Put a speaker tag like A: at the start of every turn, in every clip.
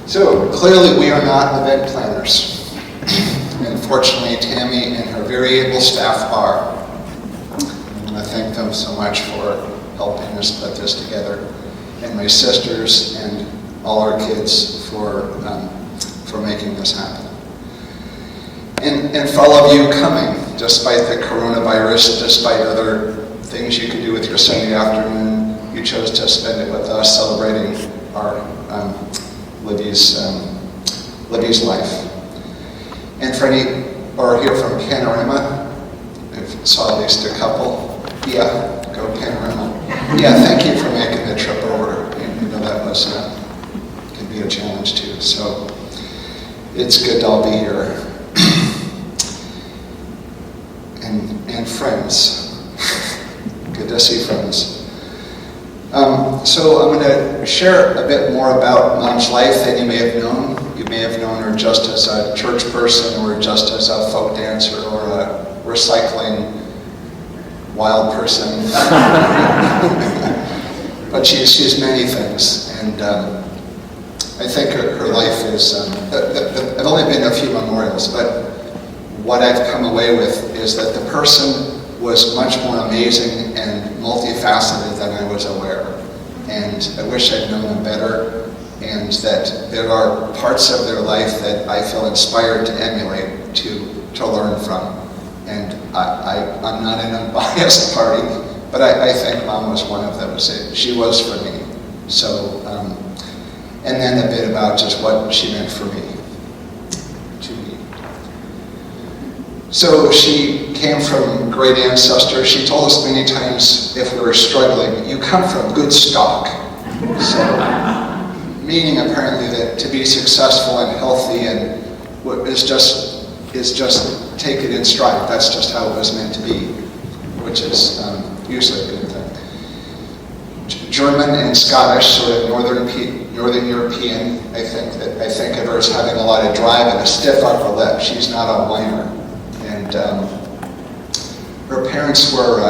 A: So clearly we are not event planners. And fortunately, Tammy and her very able staff are. I want to thank them so much for helping us put this together. And my sisters and all our kids for making this happen. And for all of you coming, despite the coronavirus, despite other things you could do with your Sunday afternoon, you chose to spend it with us celebrating our Libby's life. And for any, or here from Panorama, I saw at least a couple. Yeah, go Panorama. Yeah, thank you for making the trip over. You know that was can be a challenge too. So it's good to all be here. And friends. Good to see friends. So I'm going to share a bit more about Mom's life than you may have known. You may have known her just as a church person, or just as a folk dancer, or a recycling wild person. But she's many things, and I think her life is. I've only been to a few memorials, but what I've come away with is that the person was much more amazing and multifaceted than I was aware. And I wish I'd known them better, and that there are parts of their life that I feel inspired to emulate, to learn from. And I'm not an unbiased party, but I think Mom was one of those. She was for me. So, and then a bit about just what she meant for me. So she came from great ancestors. She told us many times if we were struggling, you come from good stock. So, meaning apparently that to be successful and healthy and is just take it in stride. That's just how it was meant to be, which is usually a good thing. German and Scottish, sort of Northern European. I think of her as having a lot of drive and a stiff upper lip. She's not a whiner. And her parents were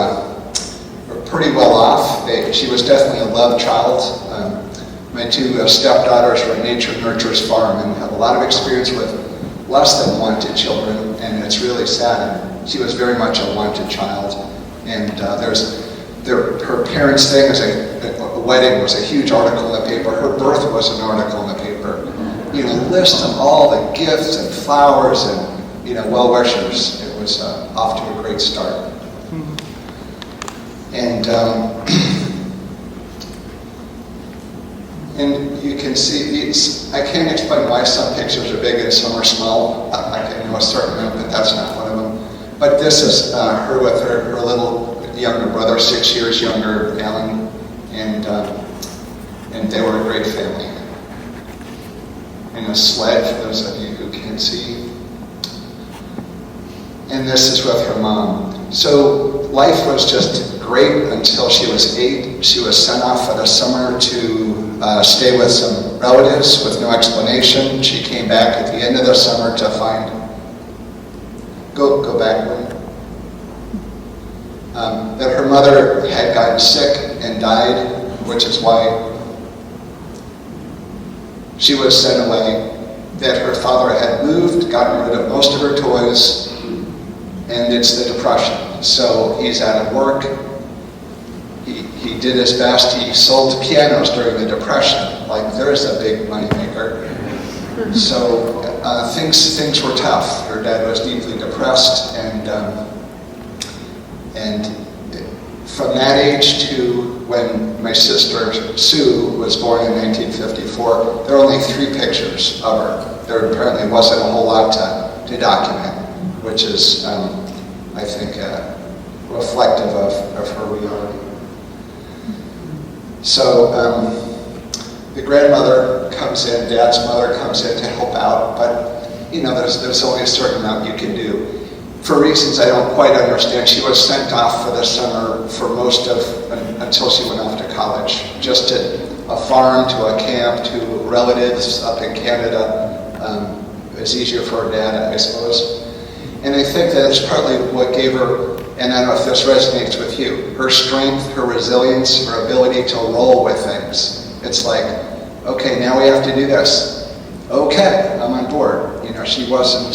A: pretty well off. She was definitely a love child. My two stepdaughters were at Nature Nurture's farm and have a lot of experience with less than wanted children, and it's really sad. She was very much a wanted child. And her parents' thing is a wedding was a huge article in the paper. Her birth was an article in the paper. You know, list of all the gifts and flowers and well-wishers. It was off to a great start. And you can see, I can't explain why some pictures are big and some are small. I can know a certain amount, but that's not one of them. But this is her with her little younger brother, 6 years younger, Alan, and they were a great family. In a sled, for those of you who can't see. And this is with her mom. So life was just great until she was 8. She was sent off for the summer to stay with some relatives with no explanation. She came back at the end of the summer to find, go back, that her mother had gotten sick and died, which is why she was sent away. That her father had moved, gotten rid of most of her toys, and it's the Depression. So he's out of work. He did his best. He sold pianos during the Depression. Like, there's a big moneymaker. So things were tough. Her dad was deeply depressed, and from that age to when my sister Sue was born in 1954, there are only 3 pictures of her. There apparently wasn't a whole lot to document, which is, I think, reflective of her reality. So the grandmother comes in, Dad's mother comes in to help out, but there's only a certain amount you can do. For reasons I don't quite understand, she was sent off for the summer for until she went off to college, just to a farm, to a camp, to relatives up in Canada. It's easier for her dad, I suppose. And I think that it's partly what gave her, and I don't know if this resonates with you, her strength, her resilience, her ability to roll with things. It's like, okay, now we have to do this. okay, I'm on board. You know, she wasn't,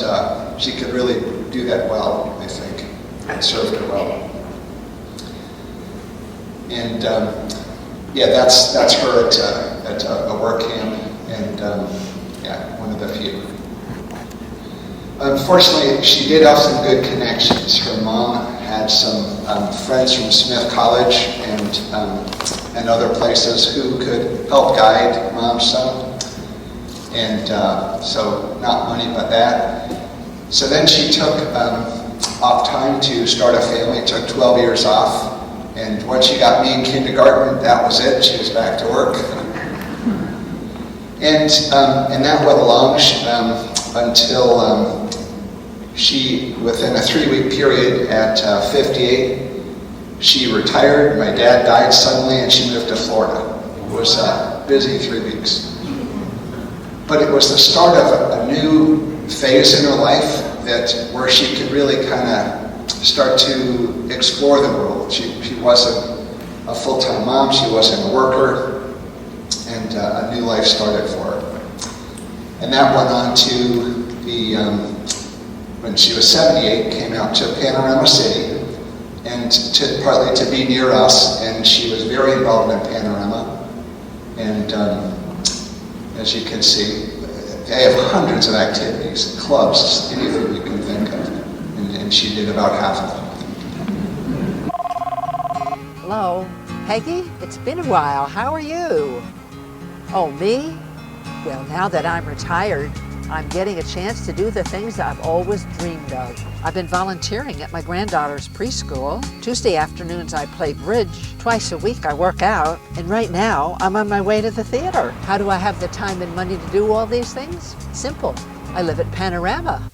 A: she could really do that well, I think. It served her well. And yeah, that's her at a work camp, and yeah, one of the few. Unfortunately, she did have some good connections. Her mom had some friends from Smith College and other places who could help guide Mom's son. And so not money, but that. So then she took off time to start a family, took 12 years off. And once she got me in kindergarten, that was it. She was back to work. And that went along until she, within a 3-week period at 58, she retired. My dad died suddenly, and she moved to Florida. It was a busy 3 weeks. But it was the start of a new phase in her life where she could really kind of start to explore the world. She wasn't a full-time mom, she wasn't a worker, and a new life started for her. And that went on to when she was 78, came out to Panorama City, and partly to be near us, and she was very involved in Panorama. And as you can see, they have hundreds of activities, clubs, anything you can think of, and she did about half of them.
B: Hello, Peggy? It's been a while. How are you? Oh, me? Well, now that I'm retired, I'm getting a chance to do the things that I've always dreamed of. I've been volunteering at my granddaughter's preschool. Tuesday afternoons I play bridge. Twice a week I work out. And right now I'm on my way to the theater. How do I have the time and money to do all these things? Simple. I live at Panorama.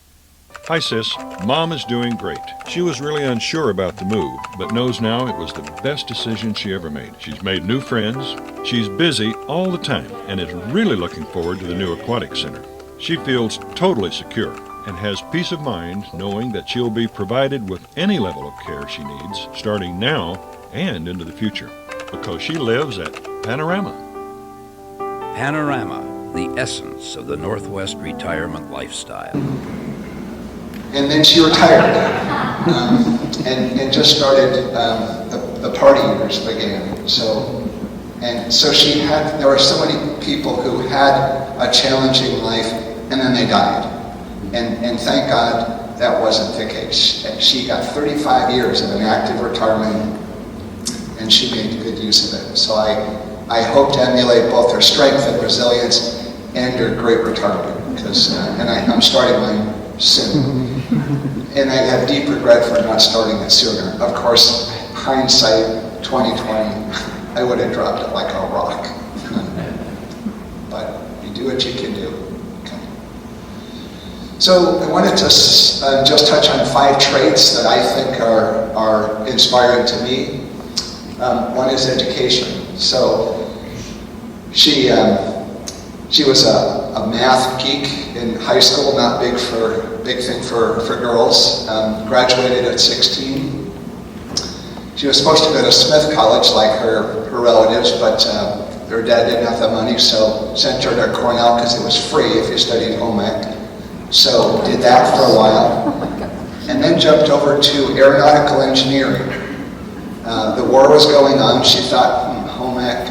C: Hi, sis. Mom is doing great. She was really unsure about the move, but knows now it was the best decision she ever made. She's made new friends. She's busy all the time and is really looking forward to the new aquatic center. She feels totally secure and has peace of mind knowing that she'll be provided with any level of care she needs starting now and into the future because she lives at Panorama.
D: Panorama, the essence of the Northwest retirement lifestyle.
A: And then she retired and just started, the party years began. So there were so many people who had a challenging life and then they died. And thank God that wasn't the case. She got 35 years of an active retirement and she made good use of it. So I hope to emulate both her strength and resilience and her great retirement, and I'm starting mine soon. And I have deep regret for not starting it sooner. Of course, hindsight 2020, I would have dropped it like a rock. But you do what you can do. Okay. So I wanted to just touch on 5 traits that I think are inspiring to me. One is education. So she was a math geek in high school, not big thing for girls. Graduated at 16. She was supposed to go to Smith College like her relatives, but her dad didn't have the money, so sent her to Cornell because it was free if you studied home ec. So did that for a while, and then jumped over to aeronautical engineering. The war was going on. She thought, home ec,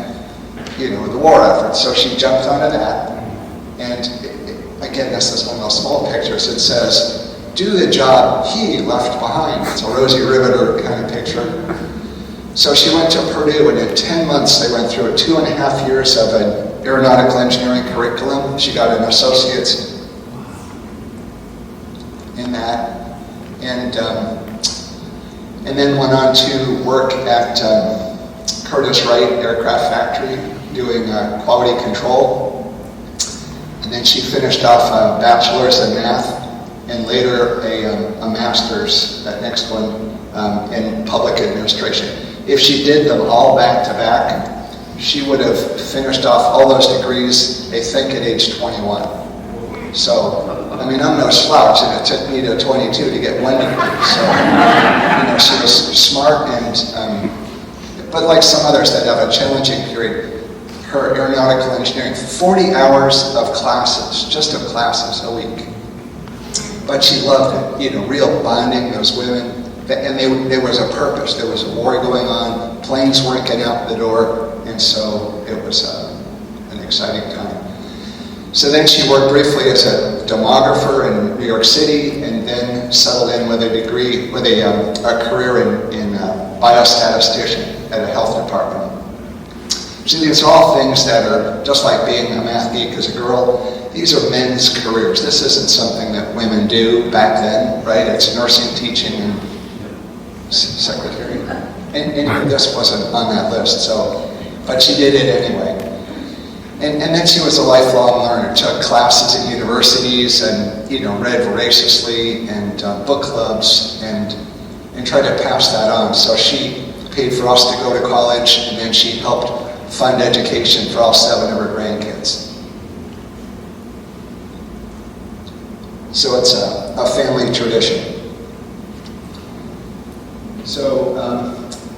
A: the war effort. So she jumped onto that, and again, this is one of those small pictures. It says, "Do the job he left behind." It's a Rosie Riveter kind of picture. So she went to Purdue, and in 10 months they went through 2.5 years of an aeronautical engineering curriculum. She got an associate's in that, and then went on to work at Curtiss Wright Aircraft Factory doing quality control. And then she finished off a bachelor's in math and later a master's, that next one, in public administration. If she did them all back to back, she would have finished off all those degrees, I think, at age 21. So, I'm no slouch, and it took me to 22 to get one degree. So, she was smart, but like some others that have a challenging period, her aeronautical engineering, 40 hours of classes, just of classes a week. But she loved it, real bonding, those women. And there was a purpose. There was a war going on. Planes weren't getting out the door. And so it was an exciting time. So then she worked briefly as a demographer in New York City, and then settled in with a degree, with a career in biostatistician at a health department. See, these are all things that are just like being a math geek as a girl. These are men's careers. This isn't something that women do back then, right? It's nursing, teaching, and secretary. And this wasn't on that list, but she did it anyway. And then she was a lifelong learner, took classes at universities and, read voraciously and book clubs and tried to pass that on. So she paid for us to go to college, and then she helped fund education for all 7 of her grandkids. So it's a family tradition. So,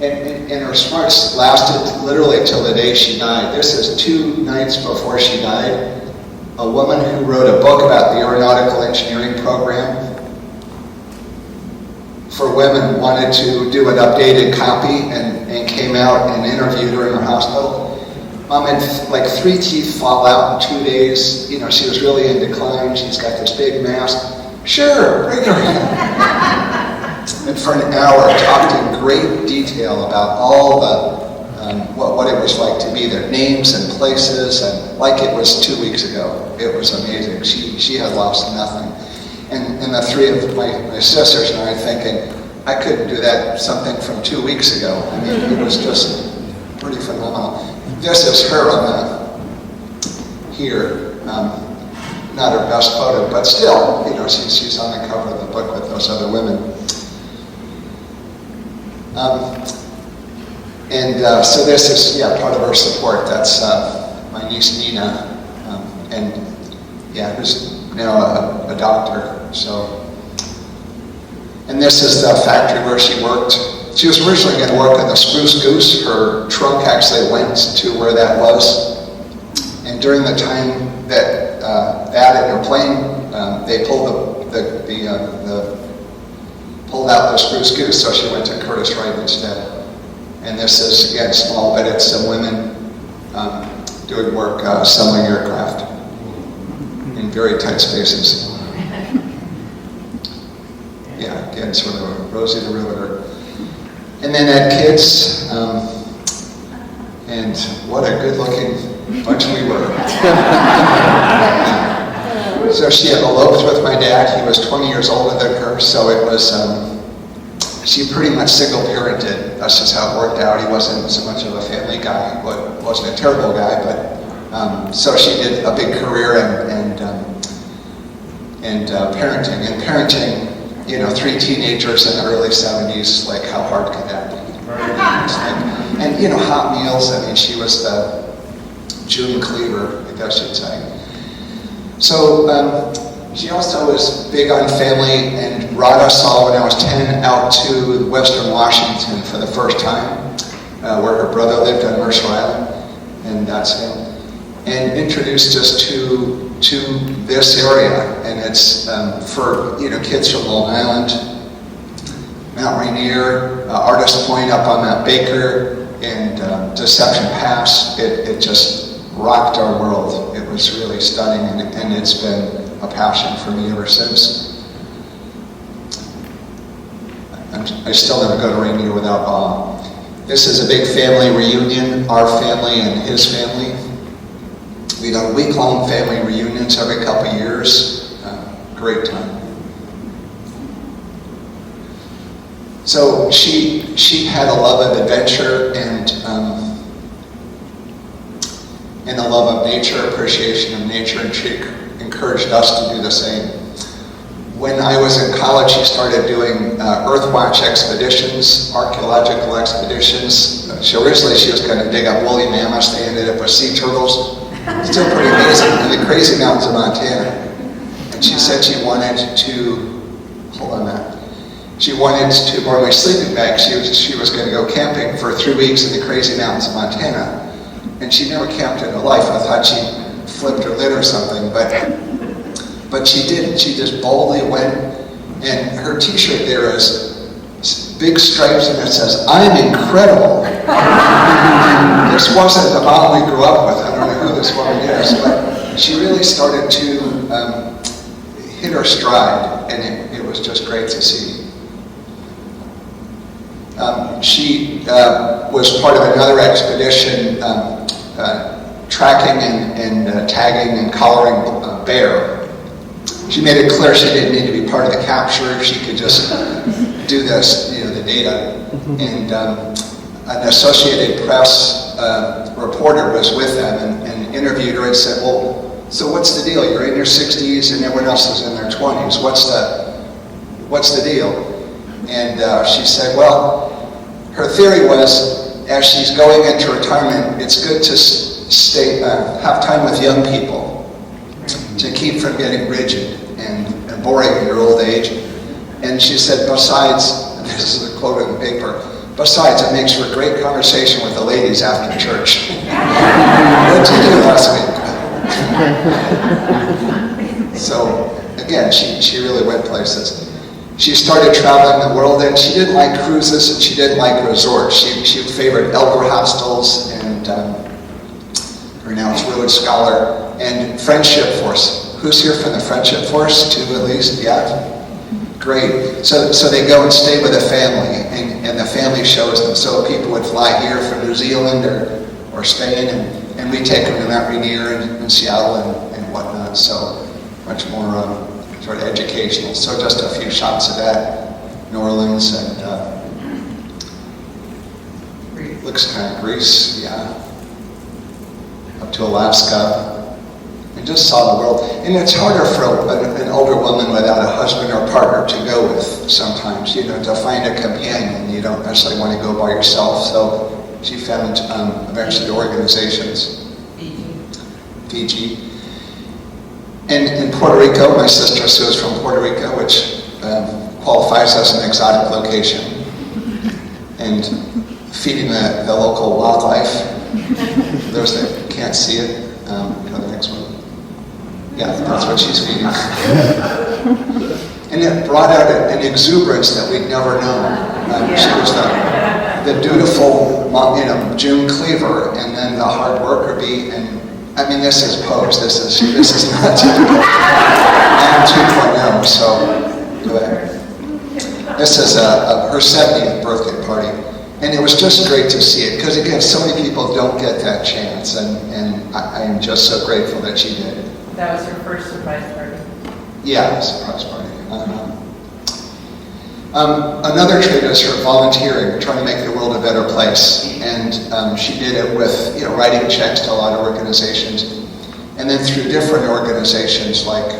A: and her smarts lasted literally till the day she died. This is 2 nights before she died. A woman who wrote a book about the aeronautical engineering program for women wanted to do an updated copy and came out and interviewed her in her hospital. Mom had like 3 teeth fall out in 2 days. She was really in decline. She's got this big mask. Sure, bring her in. And for an hour talked in great detail about all the what it was like to be there, names and places, and like it was 2 weeks ago. It was amazing. She had lost nothing. And the 3 of my sisters and I are thinking, I couldn't do that something from 2 weeks ago. I mean, it was just pretty phenomenal. This is her on here. Not her best photo, but still, she's on the cover of the book with those other women. So this is, part of her support. That's my niece Nina, who's now a doctor. So, and this is the factory where she worked. She was originally going to work on the Spruce Goose. Her trunk actually went to where that was. And during the time that in her plane, they pulled pulled out the Spruce Goose, so she went to Curtiss Wright instead. And this is, again, small, but it's some women doing work assembling aircraft in very tight spaces. Yeah, again, sort of a Rosie the Riveter. And then had kids, and what a good-looking bunch we were. So she had eloped with my dad. He was 20 years older than her, so it was, she pretty much single-parented. That's just how it worked out. He wasn't so much of a family guy, but wasn't a terrible guy, but so she did a big career and parenting. And parenting, 3 teenagers in the early 70s, like how hard could that be? And hot meals, she was the June Cleaver, I guess you'd say. So she also was big on family and brought us all when I was 10 out to Western Washington for the first time, where her brother lived on Mercer Island, and that's him, and introduced us to this area. And it's for kids from Long Island, Mount Rainier, Artist Point up on Mount Baker, and Deception Pass. It just rocked our world. It was really stunning, and it's been a passion for me ever since. I still never go to Rainier without awe. This is a big family reunion, our family and his family. We do week-long family reunions every couple of years. Great time. So she had a love of adventure and a love of nature, appreciation of nature, and she encouraged us to do the same. When I was in college, she started doing Earthwatch expeditions, archaeological expeditions. Originally she was going to dig up woolly mammoths. They ended up with sea turtles. Still pretty amazing, in the crazy mountains of Montana. And she said she wanted to, she wanted to borrow my sleeping bag. She was going to go camping for 3 weeks in the crazy mountains of Montana. and she never camped in her life. I thought she flipped her lid or something, but she didn't. She just boldly went, and her t-shirt there is big stripes and it says, "I'm incredible." This wasn't the mom we grew up with. I don't know who this woman is, but she really started to hit her stride, and it was just great to see. She was part of another expedition tracking and tagging and collaring bear. She made it clear she didn't need to be part of the capture. She could just do this, the data. And an Associated Press reporter was with them and interviewed her and said, "Well, so what's the deal? You're in your 60s and everyone else is in their 20s. What's the deal?" And she said, well, her theory was, as she's going into retirement, it's good to have time with young people to keep from getting rigid and boring in your old age. And she said, besides, this is a quote in the paper, besides, it makes for a great conversation with the ladies after church. What did you do last week? So, again, she really went places. She started traveling the world, and she didn't like cruises and she didn't like resorts. She favored elder hostels and her now is Rhodes Scholar and Friendship Force. Who's here from the Friendship Force? 2 at least, yeah? Great. So they go and stay with a family, and the family shows them. So people would fly here from New Zealand or Spain, and we take them to Mount Rainier and Seattle and whatnot. So much more sort of educational. So just a few shots of that. New Orleans and looks kind of Greece, yeah. Up to Alaska. And just saw the world. And it's harder for an older woman without a husband or partner to go with sometimes, to find a companion. You don't necessarily want to go by yourself. So she found eventually organizations. Fiji. And in Puerto Rico, my sister Sue is from Puerto Rico, which qualifies as an exotic location. And feeding the local wildlife. For those that can't see it, go to the next one. Yeah, that's what she's feeding. And it brought out an exuberance that we'd never known. She was the dutiful, June Cleaver, and then the hard worker bee. And I mean, this is posed. This is not typical. I'm 2.0, so go ahead. This is her 70th birthday party. And it was just great to see it, because again, so many people don't get that chance, and I am just so grateful that she did.
E: That was her first surprise party?
A: Yeah, surprise party. Another trait is her volunteering, trying to make the world a better place. And she did it with writing checks to a lot of organizations. And then through different organizations like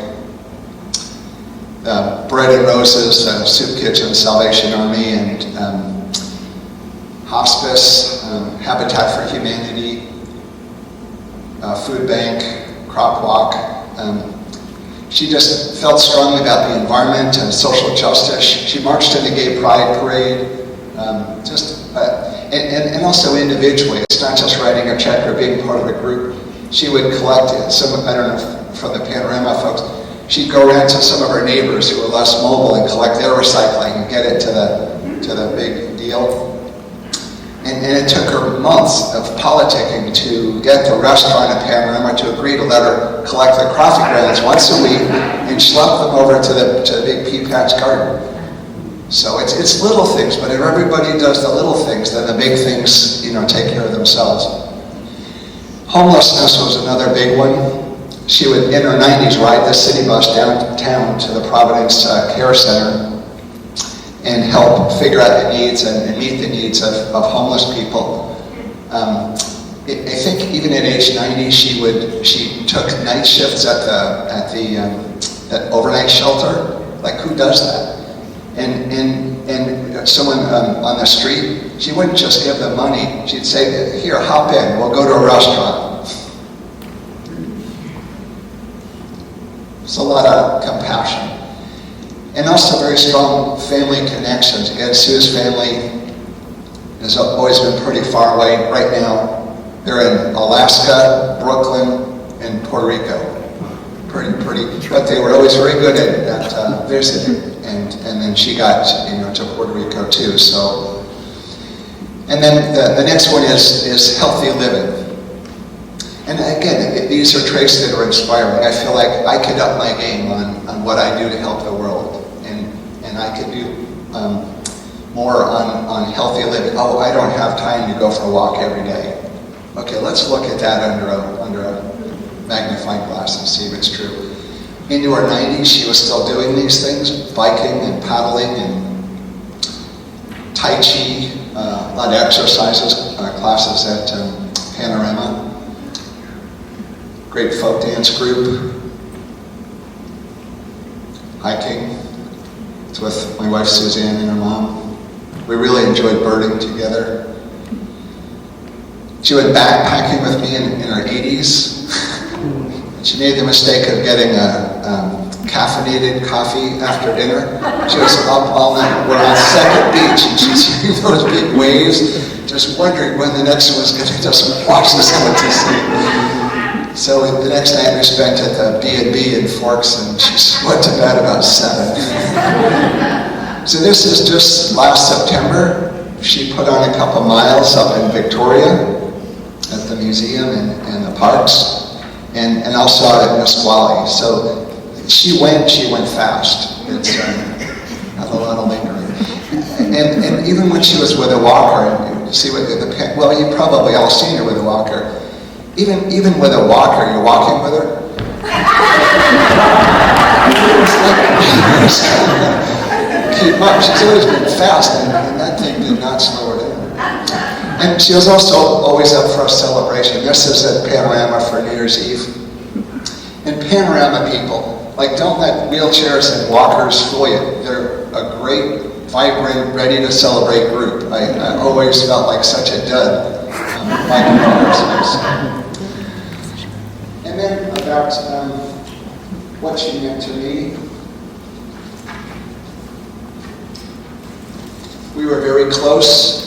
A: Bread and Roses, Soup Kitchen, Salvation Army, and Hospice, Habitat for Humanity, Food Bank, Crop Walk. She just felt strongly about the environment and social justice. She marched in the Gay Pride Parade, and also individually. It's not just writing a check or being part of a group. She would collect it. I don't know, from the Panorama folks, she'd go around to some of her neighbors who were less mobile and collect their recycling and get it to the big deal. And it took her months of politicking to get the restaurant at Panorama to agree to let her collect the coffee grounds once a week and schlep them over to the big pea patch garden. So it's little things, but if everybody does the little things, then the big things, take care of themselves. Homelessness was another big one. She would, in her 90s, ride the city bus downtown to the Providence Care Center and help figure out the needs and meet the needs of homeless people. I think even at age 90, she took night shifts at that overnight shelter. Like, who does that? And someone on the street, she wouldn't just give them money. She'd say, "Here, hop in. We'll go to a restaurant." It's a lot of compassion. And also very strong family connections. Again, Sue's family has always been pretty far away. Right now, They're in Alaska, Brooklyn, and Puerto Rico. Pretty, but they were always very good at visiting. And then she got, to Puerto Rico too. So, and then the next one is healthy living. And again, these are traits that are inspiring. I feel like I could up my game on what I do to help the world, and I could do more on healthy living. Oh, I don't have time to go for a walk every day. Okay, let's look at that under a magnifying glass and see if it's true. Into her 90s, she was still doing these things, biking and paddling and Tai Chi, a lot of exercises, classes at Panorama. Great folk dance group. Hiking. It's with my wife Suzanne and her mom. We really enjoyed birding together. She went backpacking with me in her 80s. She made the mistake of getting a caffeinated coffee after dinner. She was up all night. We're on Second Beach, and she's hearing those big waves, just wondering when the next one was going to just wash us out to sleep. So the next night we spent at the B&B in Forks, and she went to bed about 7. So this is just last September. She put on a couple miles up in Victoria at the museum and the parks. And also out at Nisqually. So she went fast. It's not a lot of lingering. And even when she was with a walker, and you see what well, you've probably all seen her with a walker. Even with a walker, you're walking with her. Keep up. She's always been fast, and that thing did not slow her down. And she was also always up for a celebration. This is at Panorama for New Year's Eve. And Panorama people, don't let wheelchairs and walkers fool you. They're a great, vibrant, ready to celebrate group. I always felt like such a dud by comparison. And then about what she meant to me. We were very close.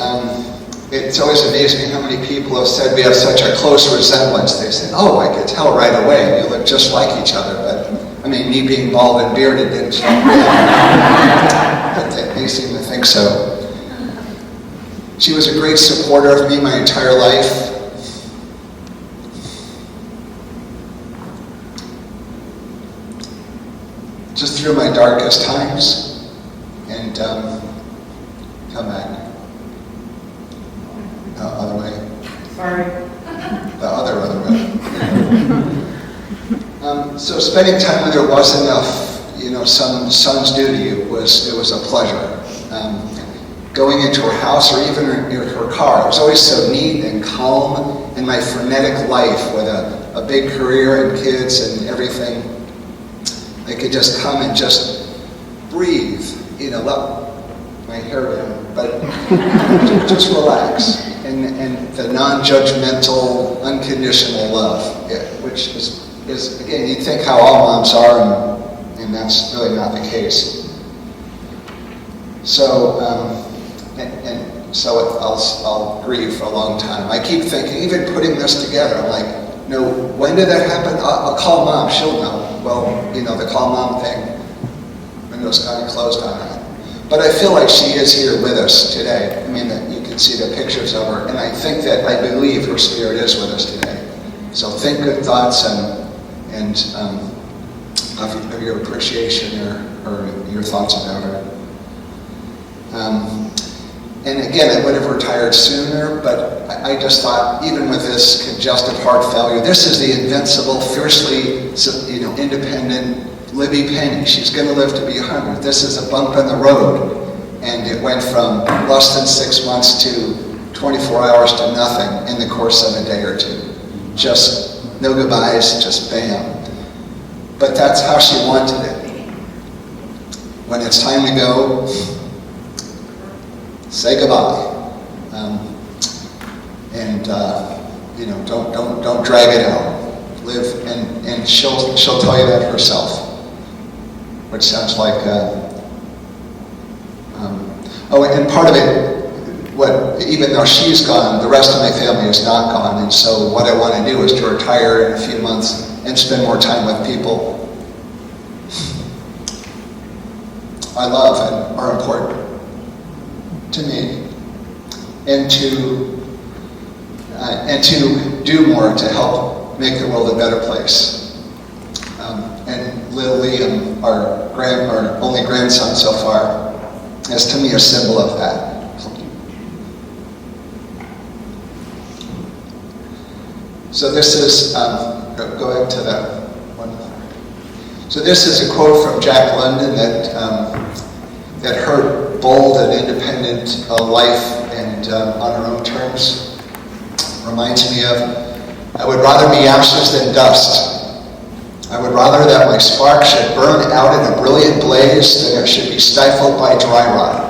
A: It's always amazed me how many people have said we have such a close resemblance. They said, "Oh, I could tell right away. You look just like each other." But me being bald and bearded didn't show. But they seem to think so. She was a great supporter of me my entire life. Just through my darkest times. And come back. The other way.
E: Sorry.
A: The other way. So spending time with her was enough. Some sons do to you. It was a pleasure. Going into her house or even her car, it was always so neat and calm in my frenetic life with a big career and kids and everything. I could just come and just breathe, let my hair down, but just relax. And the non-judgmental, unconditional love, which is again, you'd think how all moms are, and that's really not the case. So, so I'll grieve for a long time. I keep thinking, even putting this together, I'm like, no, when did that happen? I'll call mom, she'll know. Well, the call mom thing, windows kind of closed on that. But I feel like she is here with us today. That you can see the pictures of her, and I believe her spirit is with us today. So think good thoughts and of your appreciation or your thoughts about her. And again, I would have retired sooner, but I just thought, even with this congestive heart failure, this is the invincible, fiercely, independent Libby Penney. She's going to live to be 100. This is a bump in the road. And it went from less than 6 months to 24 hours to nothing in the course of a day or two. Just no goodbyes, just bam. But that's how she wanted it. When it's time to go, say goodbye. Don't drag it out. Live, and she'll tell you that herself. Which sounds like, and part of it, even though she's gone, the rest of my family is not gone, and so what I want to do is to retire in a few months and spend more time with people I love and are important to me, and to do more to help make the world a better place. And little Liam, our only grandson so far, is to me a symbol of that. So this is, go ahead to that one. So this is a quote from Jack London that her bold and independent life and on her own terms reminds me of, I would rather be ashes than dust. I would rather that my spark should burn out in a brilliant blaze than it should be stifled by dry rot.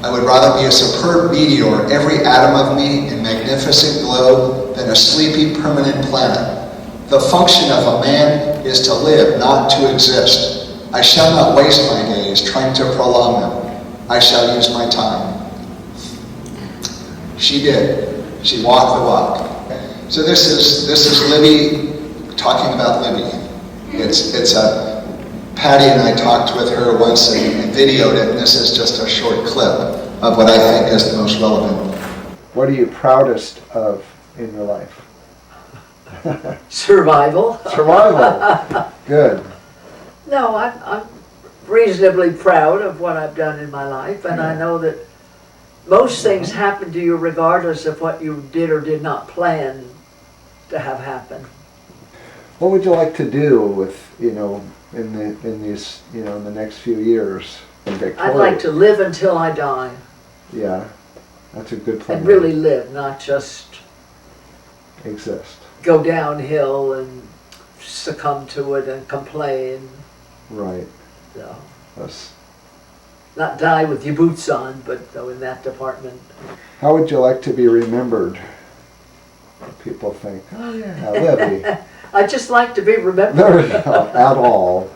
A: I would rather be a superb meteor, every atom of me in magnificent glow, than a sleepy permanent planet. The function of a man is to live, not to exist. I shall not waste my days trying to prolong them. I shall use my time. She did. She walked the walk. So this is Libby talking about Libby. It's a Patty and I talked with her once and videoed it, and this is just a short clip of what I think is the most relevant. What are you proudest of in your life?
B: Survival.
A: Survival. Good.
B: No, I'm reasonably proud of what I've done in my life, and I know that most things happen to you regardless of what you did or did not plan to have happen.
A: What would you like to do with, in these, in the next few years in Victoria?
B: I'd like to live until I die.
A: Yeah, that's a good plan.
B: And really live, not just
A: exist.
B: Go downhill and succumb to it and complain.
A: Right.
B: So,
A: That's...
B: not die with your boots on, but though in that department.
A: How would you like to be remembered? People think, oh yeah, Libby.
B: I'd just like to be remembered.
A: No, at all.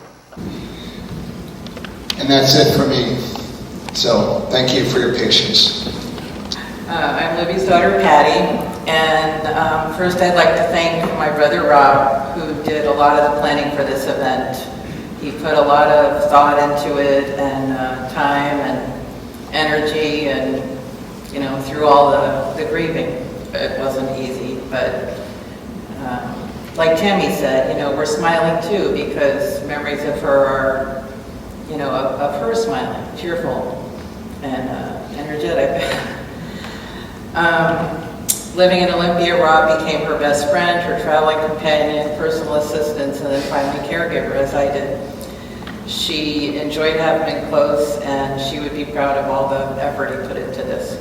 A: And that's it for me. So, thank you for your patience.
E: I'm Libby's daughter, Patty, and first I'd like to thank my brother Rob, who did a lot of the planning for this event. He put a lot of thought into it, and time and energy, and through all the grieving. It wasn't easy, but like Tammy said, we're smiling too, because memories of her are, of her smiling, cheerful and energetic. Living in Olympia, Rob became her best friend, her traveling companion, personal assistant, and then finally caregiver, as I did. She enjoyed having him close, and she would be proud of all the effort he put into this.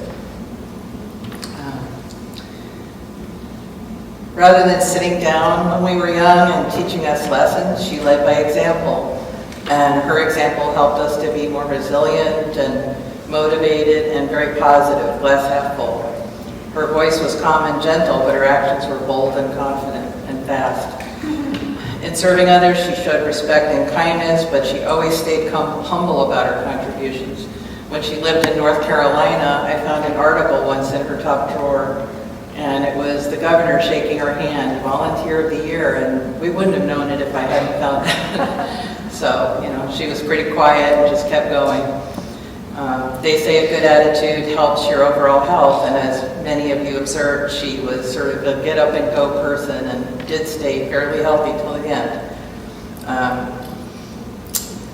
E: Rather than sitting down when we were young and teaching us lessons, she led by example. And her example helped us to be more resilient and motivated and very positive, glass half full. Her voice was calm and gentle, but her actions were bold and confident and fast. In serving others, she showed respect and kindness, but she always stayed humble about her contributions. When she lived in North Carolina, I found an article once in her top drawer, and it was the governor shaking her hand, volunteer of the year, and we wouldn't have known it if I hadn't found that. So, she was pretty quiet and just kept going. They say a good attitude helps your overall health, and as many of you observed, she was sort of a get up and go person and did stay fairly healthy till the end.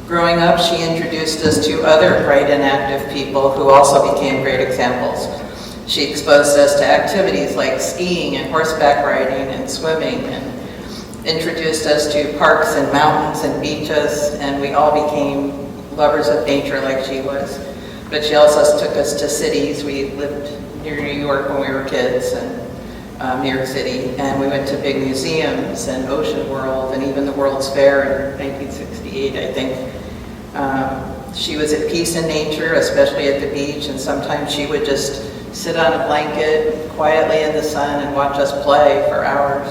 E: Growing up, she introduced us to other bright and active people who also became great examples. She exposed us to activities like skiing and horseback riding and swimming, and introduced us to parks and mountains and beaches, and we all became lovers of nature like she was. But she also took us to cities. We lived near New York when we were kids, and New York City, and we went to big museums and Ocean World and even the World's Fair in 1968, I think. She was at peace in nature, especially at the beach, and sometimes she would just sit on a blanket quietly in the sun and watch us play for hours.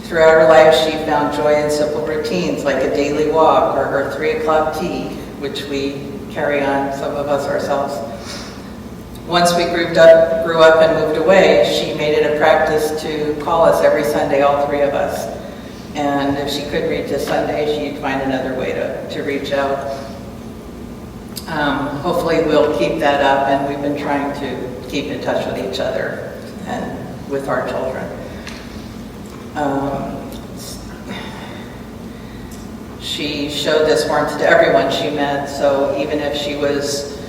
E: Throughout her life, she found joy in simple routines like a daily walk or her 3 o'clock tea, which we carry on, some of us ourselves. Once we grew up and moved away, she made it a practice to call us every Sunday, all three of us. And if she couldn't reach us Sunday, she'd find another way to reach out. Hopefully we'll keep that up, and we've been trying to keep in touch with each other and with our children. She showed this warmth to everyone she met, so even if she was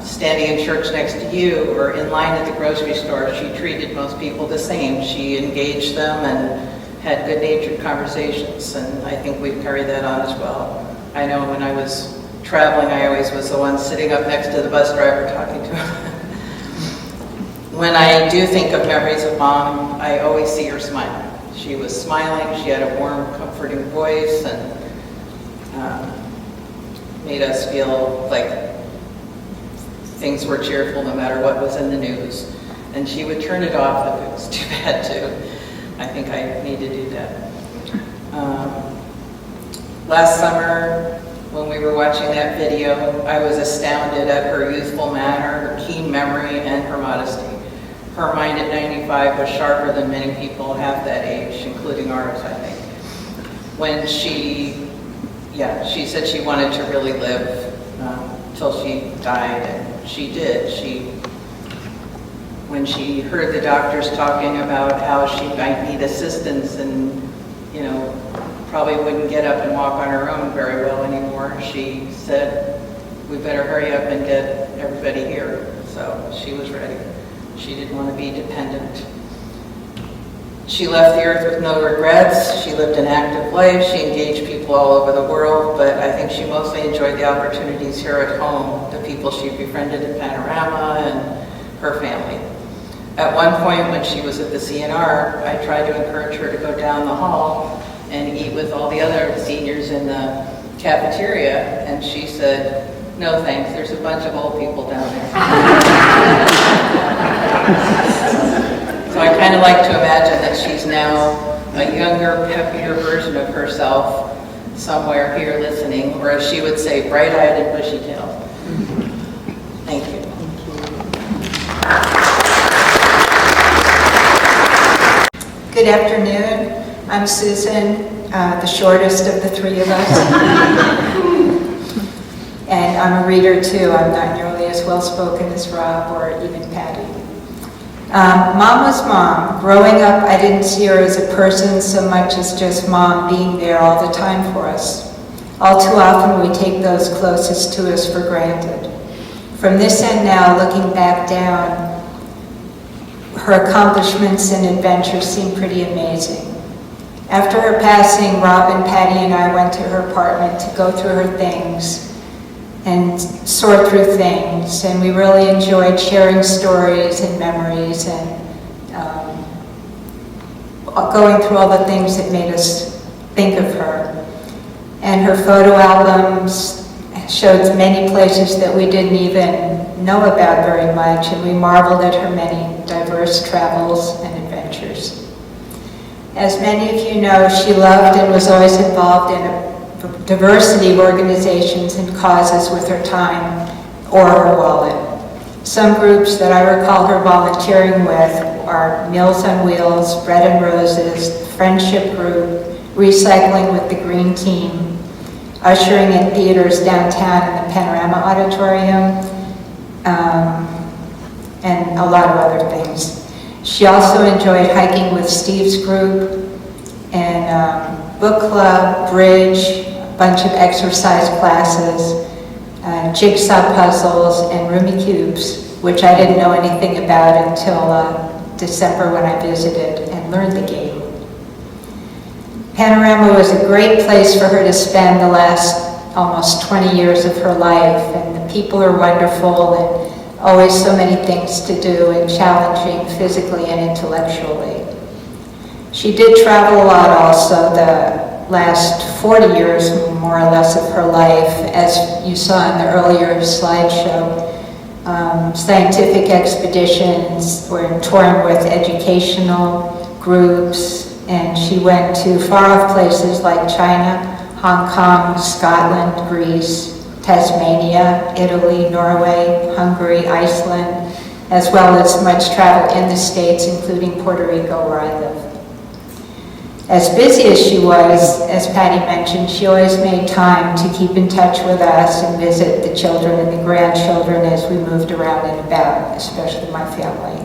E: standing in church next to you or in line at the grocery store, she treated most people the same. She engaged them and had good-natured conversations, and I think we've carried that on as well. I know when I was traveling, I always was the one sitting up next to the bus driver talking to him. When I do think of memories of Mom, I always see her smiling. She was smiling, she had a warm, comforting voice, and made us feel like things were cheerful no matter what was in the news. And she would turn it off if it was too bad too. I think I need to do that. Last summer, when we were watching that video, I was astounded at her youthful manner, her keen memory, and her modesty. Her mind at 95 was sharper than many people half that age, including ours, I think. When she said she wanted to really live till she died, and she did. When she heard the doctors talking about how she might need assistance and, probably wouldn't get up and walk on her own very well anymore, she said, we better hurry up and get everybody here. So she was ready. She didn't want to be dependent. She left the earth with no regrets. She lived an active life. She engaged people all over the world, but I think she mostly enjoyed the opportunities here at home, the people she befriended in Panorama, and her family. At one point when she was at the CNR, I tried to encourage her to go down the hall and eat with all the other seniors in the cafeteria, and she said, no thanks, there's a bunch of old people down there. So I kind of like to imagine that she's now a younger, peppier version of herself somewhere here listening, or as she would say, bright-eyed and bushy-tailed. Thank you.
F: Good afternoon. I'm Susan, the shortest of the three of us. And I'm a reader too. I'm not nearly as well-spoken as Rob or even Patty. Mom was Mom. Growing up, I didn't see her as a person so much as just Mom being there all the time for us. All too often, we take those closest to us for granted. From this end now, looking back down, her accomplishments and adventures seem pretty amazing. After her passing, Rob and Patty and I went to her apartment to go through her things and sort through things, and we really enjoyed sharing stories and memories and going through all the things that made us think of her. And her photo albums showed many places that we didn't even know about very much, and we marveled at her many diverse travels and adventures. As many of you know, she loved and was always involved in a diversity of organizations and causes with her time or her wallet. Some groups that I recall her volunteering with are Meals on Wheels, Bread and Roses, Friendship Group, Recycling with the Green Team, ushering in theaters downtown in the Panorama Auditorium, and a lot of other things. She also enjoyed hiking with Steve's group and book club, bridge, a bunch of exercise classes, jigsaw puzzles, and Rumi cubes, which I didn't know anything about until December when I visited and learned the game. Panorama was a great place for her to spend the last almost 20 years of her life, and the people are wonderful and always so many things to do and challenging physically and intellectually. She did travel a lot also the last 40 years, more or less, of her life, as you saw in the earlier slideshow. Scientific expeditions, or touring with educational groups, and she went to far-off places like China, Hong Kong, Scotland, Greece, Tasmania, Italy, Norway, Hungary, Iceland, as well as much travel in the States, including Puerto Rico, where I live. As busy as she was, as Patty mentioned, she always made time to keep in touch with us and visit the children and the grandchildren as we moved around and about, especially my family.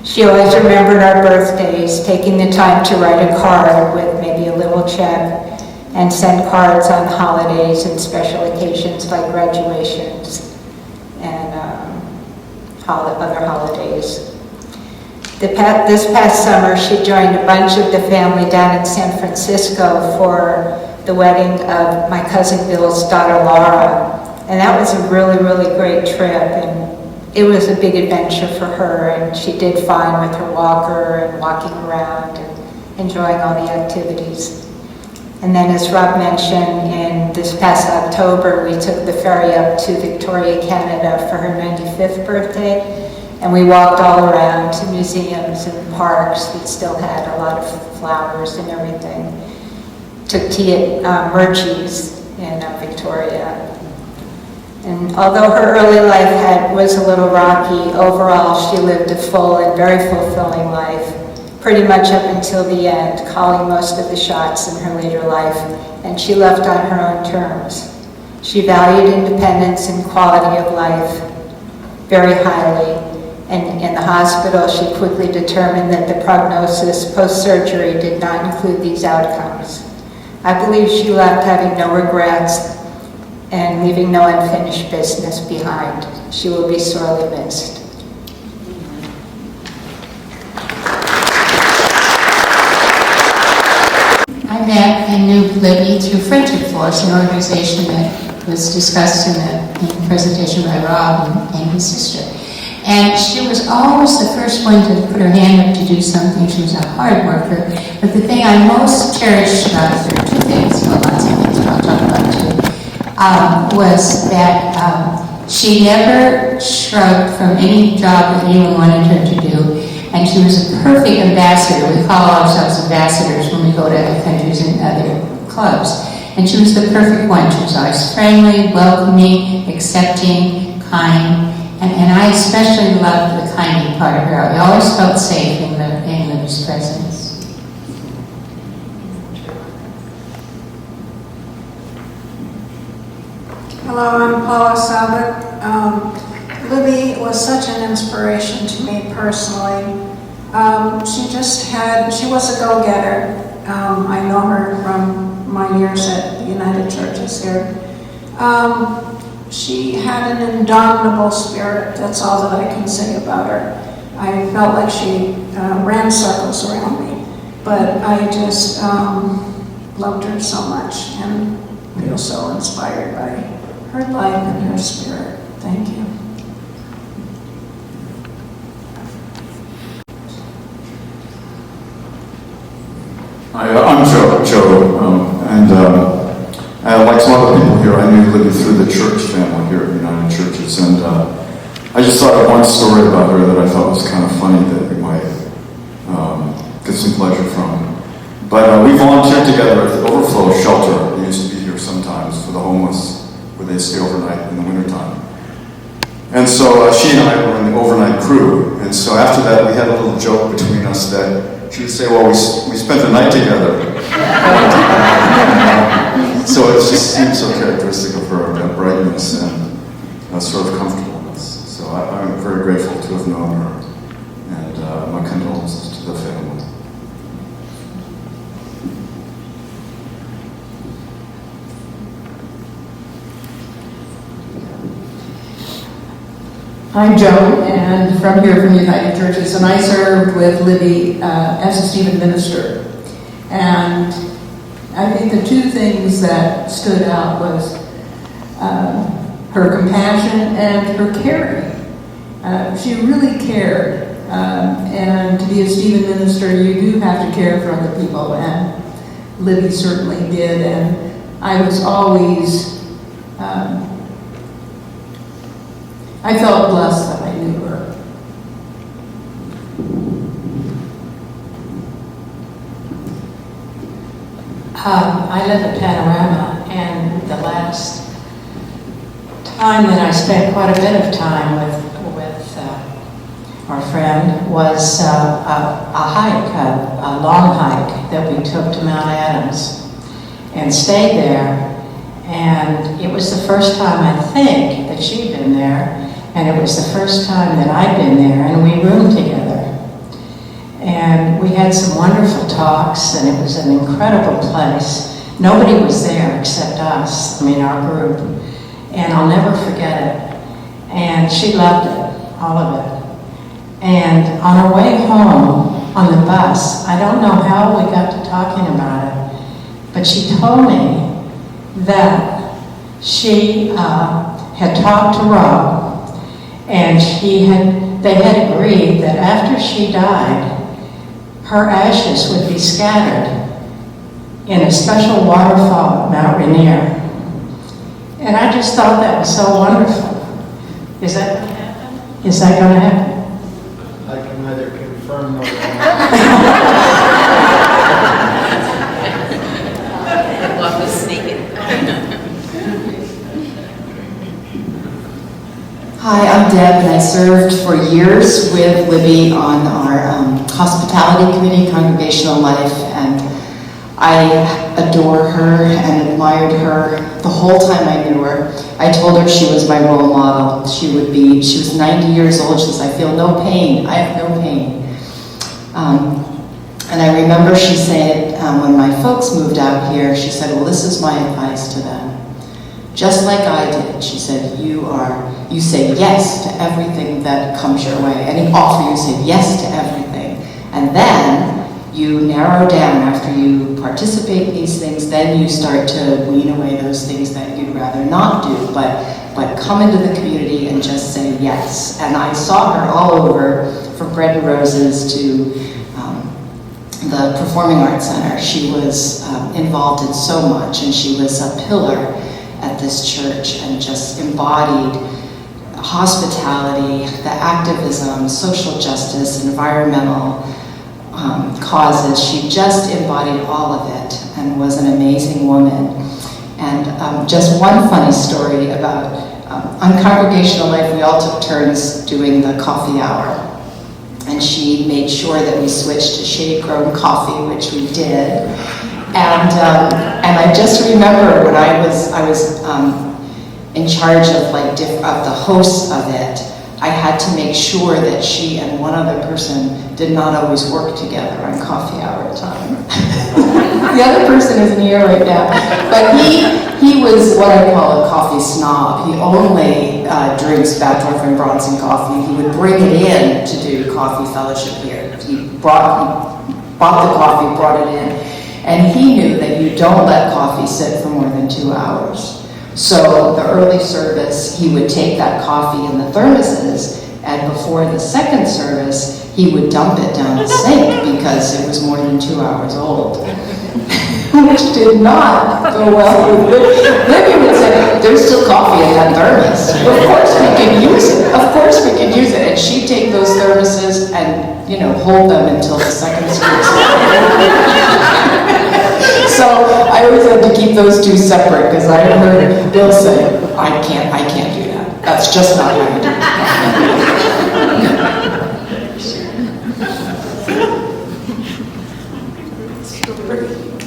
F: She always remembered our birthdays, taking the time to write a card with maybe a little check and send cards on holidays and special occasions like graduations and other holidays. This past summer, she joined a bunch of the family down in San Francisco for the wedding of my cousin Bill's daughter Laura. And that was a really, really great trip. And it was a big adventure for her. And she did fine with her walker and walking around and enjoying all the activities. And then, as Rob mentioned, in this past October, we took the ferry up to Victoria, Canada for her 95th birthday. And we walked all around to museums and parks that still had a lot of flowers and everything. Took tea at Murchie's in Victoria. And although her early life was a little rocky, overall she lived a full and very fulfilling life, pretty much up until the end, calling most of the shots in her later life, and she left on her own terms. She valued independence and quality of life very highly. And in the hospital, she quickly determined that the prognosis post-surgery did not include these outcomes. I believe she left having no regrets and leaving no unfinished business behind. She will be sorely missed.
G: I met and knew Libby through Friendship Force, an organization that was discussed in the presentation by Rob and his sister. And she was always the first one to put her hand up to do something. She was a hard worker. But the thing I most cherished about her, two things, well, lots of things, but I'll talk about two, was that she never shrugged from any job that anyone wanted her to do. And she was a perfect ambassador. We call ourselves ambassadors when we go to other countries and other clubs. And she was the perfect one. She was always friendly, welcoming, accepting, kind. And I especially loved the kindly part of her. I always felt safe in Libby's presence.
H: Hello, I'm Paula Savick. Libby was such an inspiration to me personally. She was a go-getter. I know her from my years at the United Churches here. She had an indomitable spirit. That's all that I can say about her. I felt like she ran circles around me, but I just loved her so much and feel so inspired by her life and her spirit. Thank you.
I: Hi, I'm Joe, and like some other people here, I knew Libby through the church family here at United Churches, and I just thought of one story about her that I thought was kind of funny that we might get some pleasure from. But we volunteered together at the Overflow Shelter. They used to be here sometimes for the homeless, where they stay overnight in the wintertime. And so she and I were in the overnight crew, and so after that we had a little joke between us that she would say, well, we spent the night together. So it just seems so characteristic of her, that brightness and sort of comfortableness. So I'm very grateful to have known her, and my condolences to the family.
J: I'm Joan, and from United Churches, and I served with Libby as a Stephen minister. And I think the two things that stood out was her compassion and her caring. She really cared, and to be a Stephen minister, you do have to care for other people, and Libby certainly did. And I was always I felt blessed that I knew her.
G: I live in Panorama, and the last
J: time that I spent quite a bit of time with our friend was a hike, a long hike that we took to Mount Adams and stayed there. And it was the first time, I think, that she'd been there, and it was the first time that I'd been there, and we roomed together. And we had some wonderful talks, and it was an incredible place. Nobody was there except us, our group. And I'll never forget it. And she loved it, all of it. And on our way home, on the bus, I don't know how we got to talking about it, but she told me that she had talked to Rob, and they had agreed that after she died, her ashes would be scattered in a special waterfall at Mount Rainier. And I just thought that was so wonderful. Is that going to happen? Is that going to happen?
K: I can neither confirm nor deny.
E: Love the sneaking.
L: Hi, I'm Deb, and I served for years with Libby on our hospitality committee, congregational life, and I adore her and admired her the whole time I knew her. I told her she was my role model. She was 90 years old. She says, I feel no pain. I have no pain. And I remember she said, when my folks moved out here, she said, well, this is my advice to them. Just like I did, she said, you say yes to everything that comes your way. Any offer, you say yes to everything. And then you narrow down after you participate in these things, then you start to wean away those things that you'd rather not do, but come into the community and just say yes. And I saw her all over, from Bread and Roses to the Performing Arts Center. She was involved in so much, and she was a pillar at this church and just embodied hospitality, the activism, social justice, environmental causes. She just embodied all of it and was an amazing woman. And just one funny story about, on congregational life, we all took turns doing the coffee hour. And she made sure that we switched to shade-grown coffee, which we did. And I just remember when I was in charge of the hosts of it, I had to make sure that she and one other person did not always work together on coffee hour time. The other person isn't here right now, but he was what I call a coffee snob. He only drinks Bathorf and Bronson coffee. He would bring it in to do coffee fellowship here. He bought the coffee, brought it in, and he knew that you don't let coffee sit for more than 2 hours. So the early service, he would take that coffee in the thermoses, and before the second service, he would dump it down the sink because it was more than 2 hours old. Which did not go well with Libby. Libby would say, there's still coffee in that thermos. Of course we can use it. Of course we can use it. And she'd take those thermoses and, hold them until the second service. So I always had to keep those two separate because I had heard Bill say, I can't do that. That's just not how you do it.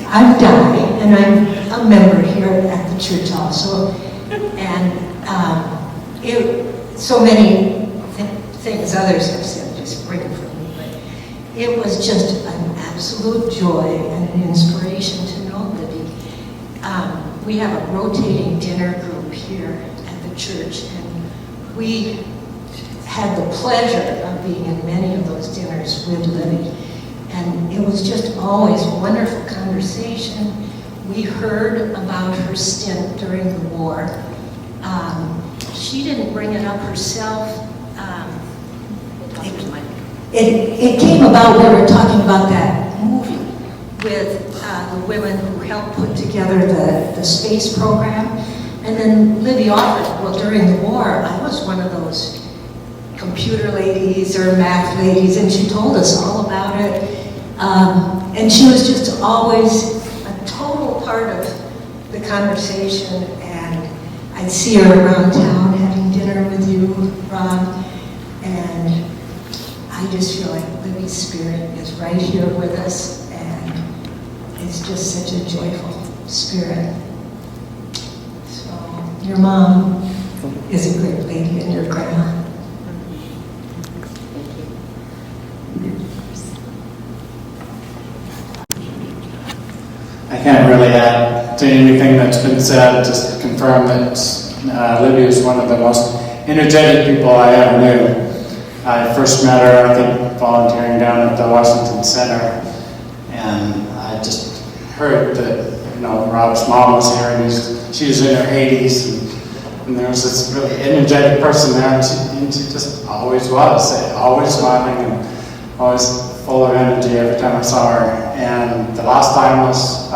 M: I'm Di, and I'm a member here at the church also. And so many things others have said just bring it from me, but it was just an absolute joy and an inspiration to know Libby. We have a rotating dinner group here at the church, and we had the pleasure of being in many of those dinners with Libby. And it was just always wonderful conversation. We heard about her stint during the war. She didn't bring it up herself. It came about, we were talking about that movie with the women who helped put together the space program. And then Libby offered, well, during the war, I was one of those computer ladies or math ladies, and she told us all about it. And she was just always a total part of the conversation, and I'd see her around town having dinner with you, Rob, and I just feel like Libby's spirit is right here with us, and it's just such a joyful spirit. So your mom is a great lady, and your grandma.
K: I can't really add to anything that's been said, just to confirm that Libby is one of the most energetic people I ever knew. I first met her, I think, volunteering down at the Washington Center, and I just heard that, Rob's mom was here, and she was in her 80s, and there was this really energetic person there, and she just always was, always smiling, and always full of energy every time I saw her. And the last time was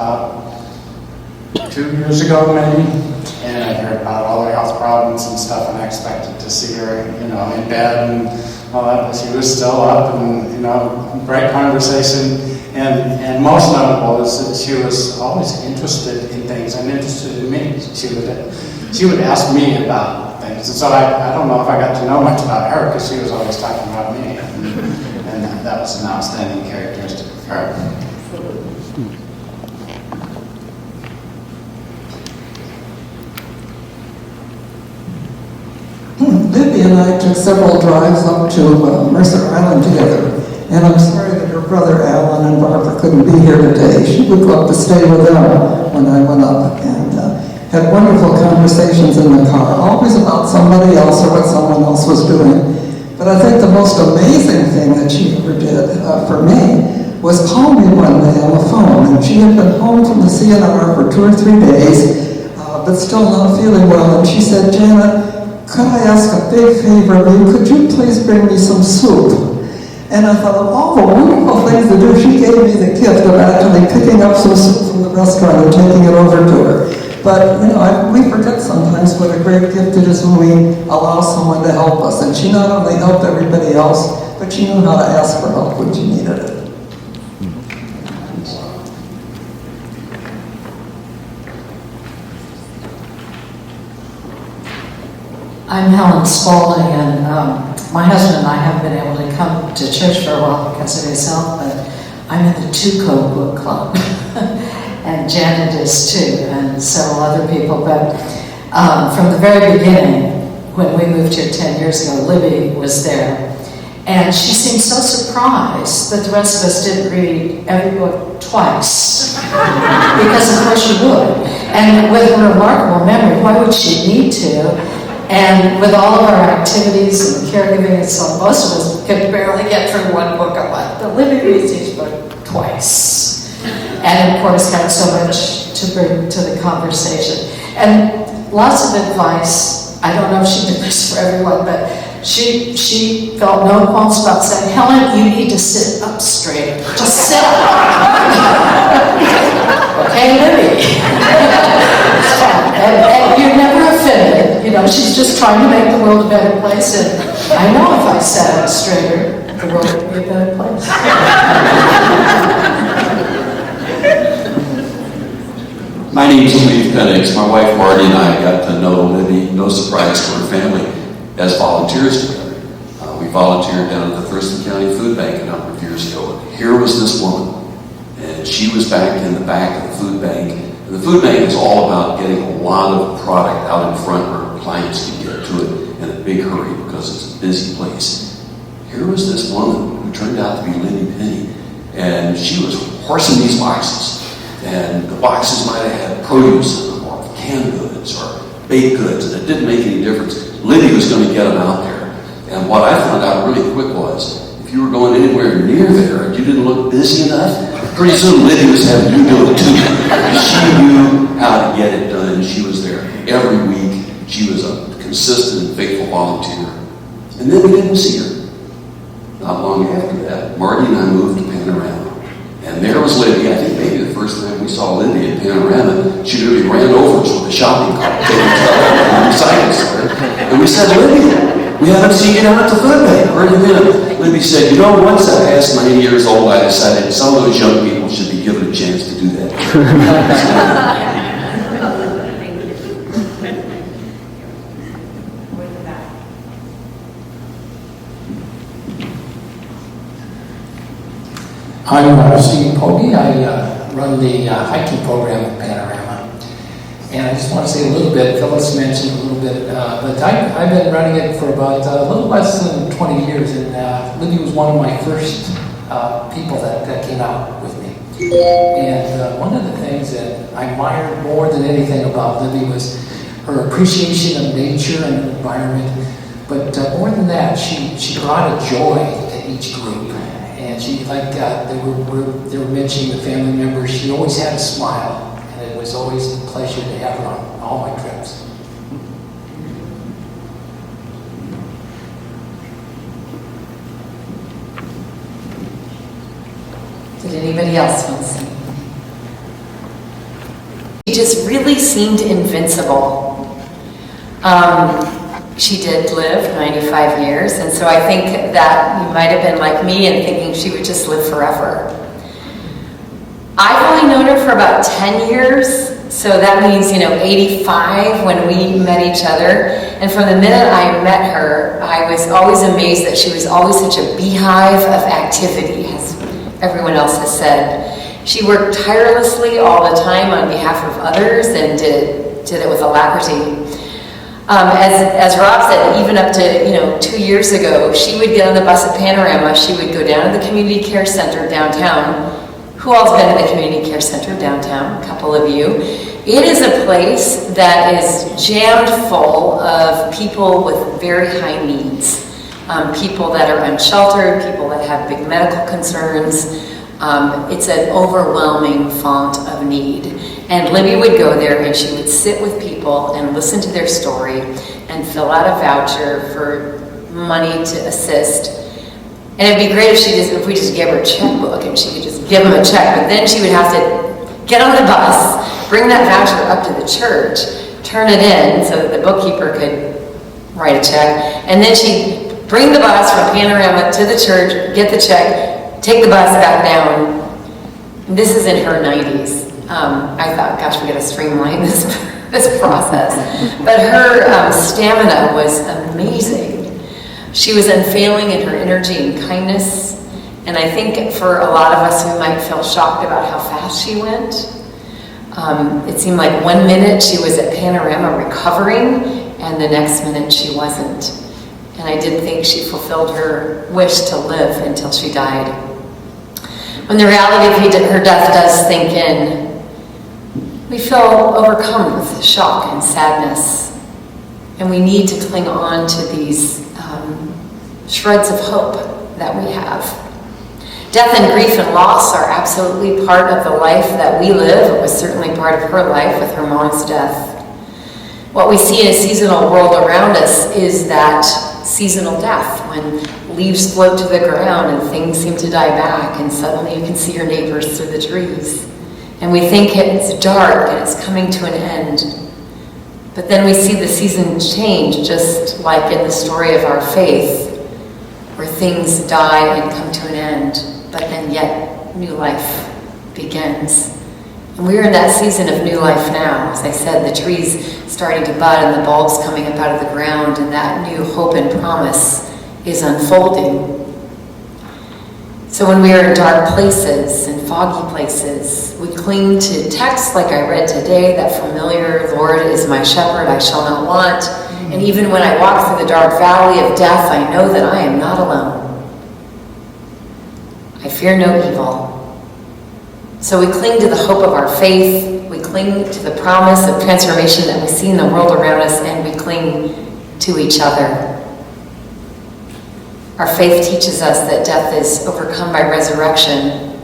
K: 2 years ago, maybe, and I heard about all her health problems and stuff, and I expected to see her, in bed and all that, but she was still up, and, great conversation, and most notable is that she was always interested in things, and interested in me. She would ask me about things, and so I don't know if I got to know much about her, because she was always talking about me, and that was an outstanding characteristic of her.
N: Libby and I took several drives up to Mercer Island together, and I'm sorry that her brother Alan and Barbara couldn't be here today. She would go up to stay with them when I went up, and had wonderful conversations in the car, always about somebody else or what someone else was doing. But I think the most amazing thing that she ever did for me was call me one day on the phone, and she had been home from the CNR for 2 or 3 days, but still not feeling well, and she said, "Janet, could I ask a big favor of you? Could you please bring me some soup?" And I thought of all the wonderful things to do. She gave me the gift of actually picking up some soup from the restaurant and taking it over to her. But, we forget sometimes what a great gift it is when we allow someone to help us. And she not only helped everybody else, but she knew how to ask for help when she needed it.
B: I'm Helen Spalding, and my husband and I haven't been able to come to church for a while because of his health, but I'm in the Two-Code Book Club, and Janet is too, and several other people. But from the very beginning, when we moved here 10 years ago, Libby was there, and she seemed so surprised that the rest of us didn't read every book twice, because of course she would. And with a remarkable memory, why would she need to? And with all of our activities and caregiving and so on, most of us could barely get through one book a month. But Libby reads each book twice. And of course had so much to bring to the conversation. And lots of advice. I don't know if she did this for everyone, but she felt no qualms about saying, "Helen, you need to sit up straight. Just sit up." Okay, Libby. It's fine. And you're never offended. She's just trying to make the world a better place. And I know if I sat up straighter, the world would be a better place.
O: My name is Libby Penney. My wife Marty and I got to know Libby, no surprise to her family, as volunteers together. We volunteered down at the Thurston County Food Bank a number of years ago. Here was this woman, and she was back in the back of the food bank. And the food bank is all about getting a lot of product out in front where clients can get to it in a big hurry because it's a busy place. Here was this woman who turned out to be Libby Penney, and she was horsing these boxes. And the boxes might have had produce in them, or canned goods, or baked goods, and it didn't make any difference. Libby was going to get them out there. And what I found out really quick was, if you were going anywhere near there and you didn't look busy enough, pretty soon Libby was having you do it too. She knew how to get it done. She was there every week. She was a consistent and faithful volunteer. And then we didn't see her. Not long after that, Marty and I moved to Panorama. And there was Libby. I think maybe the first time we saw Libby at Panorama, she literally ran over us with a shopping cart, taking us to the recycling center. And we said, "Libby, we haven't seen you down at the food bank. Where have you been?" Libby said, "Once I passed 90 years old, I decided some of those young people should be given a chance to do that."
P: I'm Steve Pogge. I run the hiking program at Panorama. And I just want to say a little bit, Phyllis mentioned a little bit, but I've been running it for about a little less than 20 years, and Libby was one of my first people that came out with me. And one of the things that I admired more than anything about Libby was her appreciation of nature and the environment. But more than that, she brought a joy to each group. And she, like they were mentioning the family members, she always had a smile. And it was always a pleasure to have her on all my trips.
Q: Did anybody else want to say? She just really seemed invincible. She did live 95 years, and so I think that you might have been like me in thinking she would just live forever. I've only known her for about 10 years, so that means, 85 when we met each other. And from the minute I met her, I was always amazed that she was always such a beehive of activity, as everyone else has said. She worked tirelessly all the time on behalf of others and did it with alacrity. As Rob said, even up to 2 years ago, she would get on the bus at Panorama. She would go down to the community care center downtown. Who all's been to the community care center downtown? A couple of you. It is a place that is jammed full of people with very high needs. People that are unsheltered, people that have big medical concerns. It's an overwhelming font of need. And Libby would go there and she would sit with people and listen to their story and fill out a voucher for money to assist. And it'd be great if we just gave her a checkbook and she could just give them a check, but then she would have to get on the bus, bring that voucher up to the church, turn it in so that the bookkeeper could write a check, and then she'd bring the bus from Panorama to the church, get the check, take the bus back down. And this is in her 90s. I thought, gosh, we got to streamline this process. But her stamina was amazing. She was unfailing in her energy and kindness. And I think for a lot of us, we might feel shocked about how fast she went. It seemed like 1 minute she was at Panorama recovering, and the next minute she wasn't. And I did think she fulfilled her wish to live until she died. When the reality of her death does sink in, we feel overcome with shock and sadness. And we need to cling on to these shreds of hope that we have. Death and grief and loss are absolutely part of the life that we live. It was certainly part of her life with her mom's death. What we see in a seasonal world around us is that seasonal death, when leaves float to the ground and things seem to die back, and suddenly you can see your neighbors through the trees. And we think it's dark and it's coming to an end. But then we see the season change, just like in the story of our faith, where things die and come to an end, but then yet new life begins. And we're in that season of new life now. As I said, the trees starting to bud and the bulbs coming up out of the ground, and that new hope and promise is unfolding. So when we are in dark places and foggy places, we cling to texts like I read today, that familiar, Lord is my shepherd, I shall not want. And even when I walk through the dark valley of death, I know that I am not alone. I fear no evil. So we cling to the hope of our faith, we cling to the promise of transformation that we see in the world around us, and we cling to each other. Our faith teaches us that death is overcome by resurrection.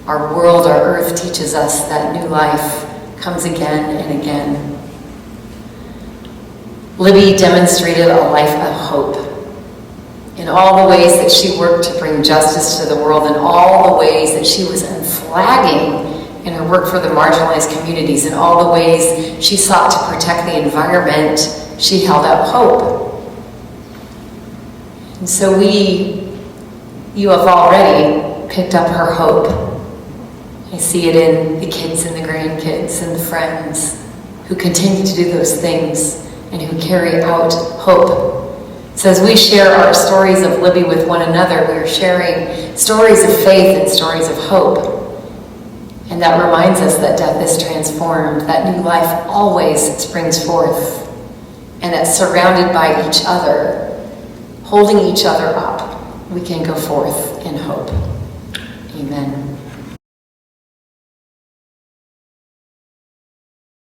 Q: Our world, our earth teaches us that new life comes again and again. Libby demonstrated a life of hope in all the ways that she worked to bring justice to the world, in all the ways that she was unflagging in her work for the marginalized communities, in all the ways she sought to protect the environment. She held out hope. And so you have already picked up her hope. I see it in the kids and the grandkids and the friends who continue to do those things and who carry out hope So as we share our stories of Libby with one another, we are sharing stories of faith and stories of hope. And that reminds us that death is transformed, that new life always springs forth, and that surrounded by each other, holding each other up, we can go forth in hope. Amen.